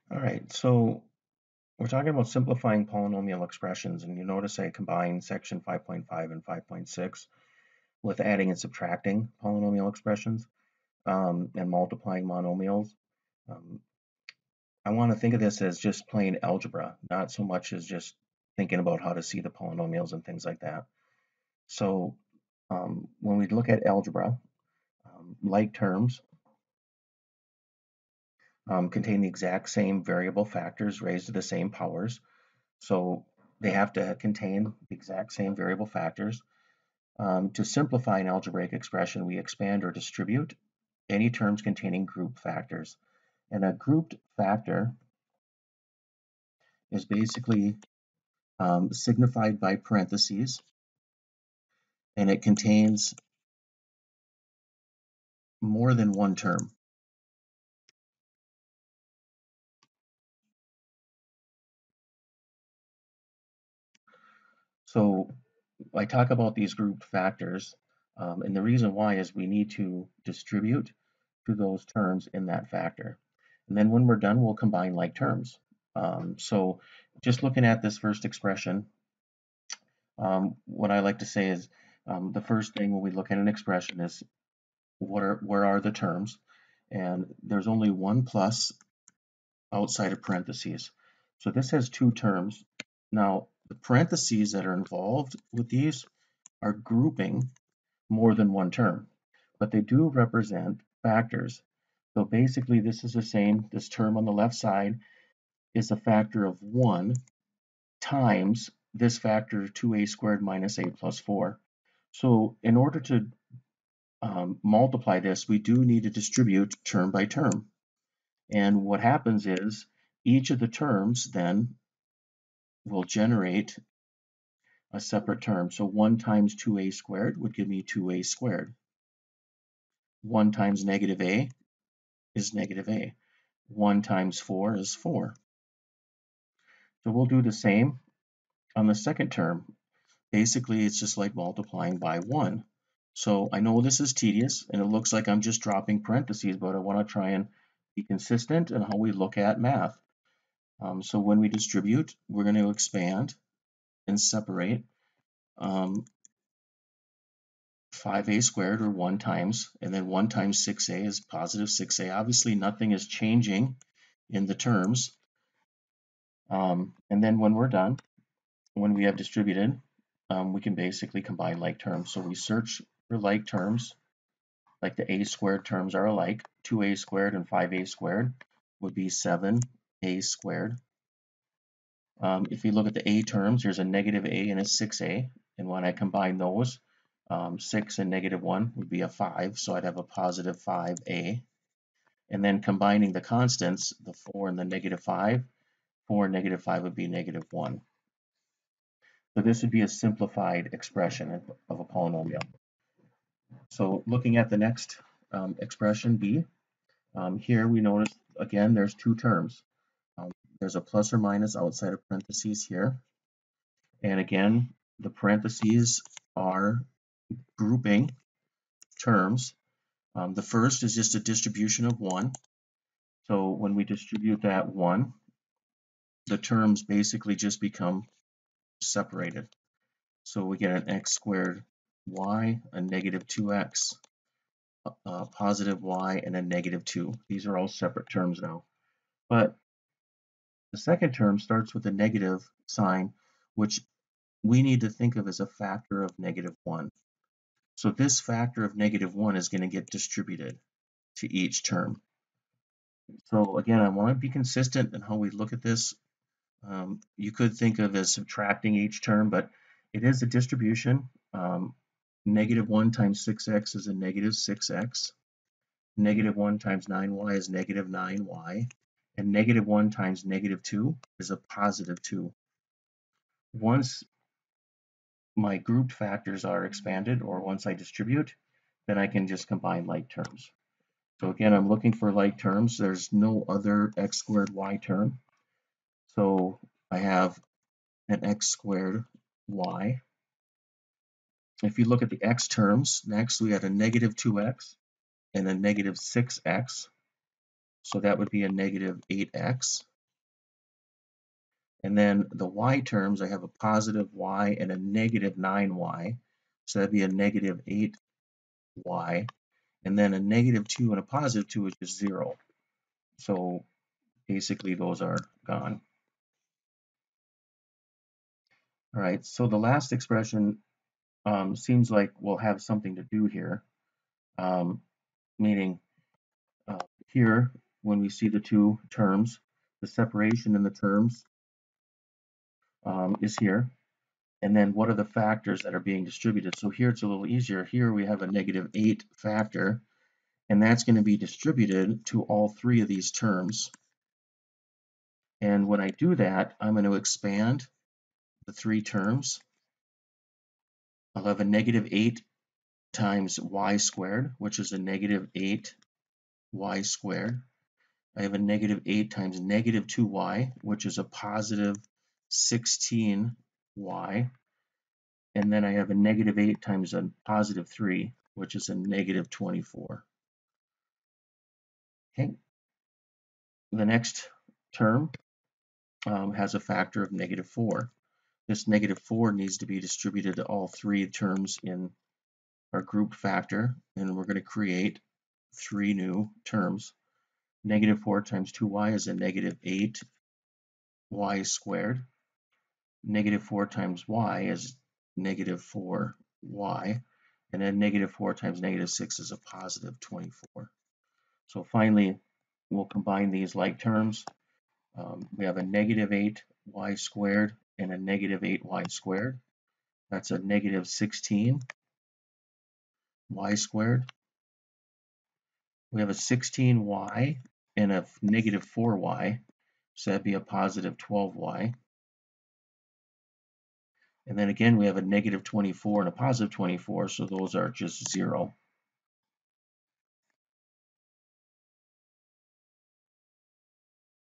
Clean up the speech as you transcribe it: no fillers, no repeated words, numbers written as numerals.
All right, so we're talking about simplifying polynomial expressions, and you notice I combined section 5.5 and 5.6 with adding and subtracting polynomial expressions and multiplying monomials. Um, I want to think of this as just plain algebra, not so much as just thinking about how to see the polynomials and things like that. So when we look at algebra, like terms contain the exact same variable factors raised to the same powers. So they have to contain the exact same variable factors. To simplify an algebraic expression, we expand or distribute any terms containing group factors. And a grouped factor is basically signified by parentheses, and it contains more than one term. So I talk about these grouped factors, and the reason why is we need to distribute to those terms in that factor. And then when we're done, we'll combine like terms. So just looking at this first expression, what I like to say is the first thing when we look at an expression is where are the terms? And there's only one plus outside of parentheses. So this has two terms. Now, the parentheses that are involved with these are grouping more than one term, but they do represent factors. So basically, this is the same. This term on the left side is a factor of 1 times this factor 2a squared minus a plus 4. So in order to multiply this, we do need to distribute term by term. And what happens is each of the terms then will generate a separate term. So 1 times 2a squared would give me 2a squared. 1 times negative a is negative a. 1 times 4 is 4. So we'll do the same on the second term. Basically, it's just like multiplying by 1. So I know this is tedious, and it looks like I'm just dropping parentheses, but I want to try and be consistent in how we look at math. So when we distribute, we're going to expand and separate 5a squared, or 1 times, and then 1 times 6a is positive 6a. Obviously, nothing is changing in the terms. And then when we're done, when we have distributed, we can basically combine like terms. So we search for like terms, like the a squared terms are alike. 2a squared and 5a squared would be 7a squared. If you look at the a terms, there's a negative a and a 6a. And when I combine those, 6 and negative 1 would be a 5. So I'd have a positive 5a. And then combining the constants, the 4 and the negative 5, 4 and negative 5 would be negative 1. So this would be a simplified expression of a polynomial. So looking at the next expression, b, here we notice, again, there's two terms. There's a plus or minus outside of parentheses here. And again, the parentheses are grouping terms. The first is just a distribution of 1. So when we distribute that 1, the terms basically just become separated. So we get an x squared y, a negative 2x, a positive y, and a negative 2. These are all separate terms now. But the second term starts with a negative sign, which we need to think of as a factor of negative 1. So this factor of negative 1 is going to get distributed to each term. So again, I want to be consistent in how we look at this. You could think of as subtracting each term, but it is a distribution. Negative 1 times 6x is a negative 6x. Negative 1 times 9y is negative 9y. And negative 1 times negative 2 is a positive 2. Once my grouped factors are expanded, or once I distribute, then I can just combine like terms. So again, I'm looking for like terms. There's no other x squared y term. So I have an x squared y. If you look at the x terms, next we had a negative 2x and a negative 6x. So that would be a negative 8x. And then the y terms, I have a positive y and a negative 9y. So that'd be a negative 8y. And then a negative 2 and a positive 2 is just 0. So basically those are gone. All right, so the last expression seems like we'll have something to do here, meaning here, when we see the two terms, the separation in the terms is here. And then what are the factors that are being distributed? So here it's a little easier. Here we have a negative 8 factor, and that's going to be distributed to all three of these terms. And when I do that, I'm going to expand the three terms. I'll have a negative 8 times y squared, which is a negative 8y squared. I have a negative 8 times negative 2y, which is a positive 16y. And then I have a negative 8 times a positive 3, which is a negative 24. Okay. The next term has a factor of negative 4. This negative 4 needs to be distributed to all three terms in our group factor, and we're going to create three new terms. Negative 4 times 2y is a negative 8y squared. Negative 4 times y is negative 4y. And then negative 4 times negative 6 is a positive 24. So finally, we'll combine these like terms. We have a negative 8y squared and a negative 8y squared. That's a negative 16y squared. We have a 16y and a negative 4y, so that'd be a positive 12y. And then again, we have a negative 24 and a positive 24, so those are just 0.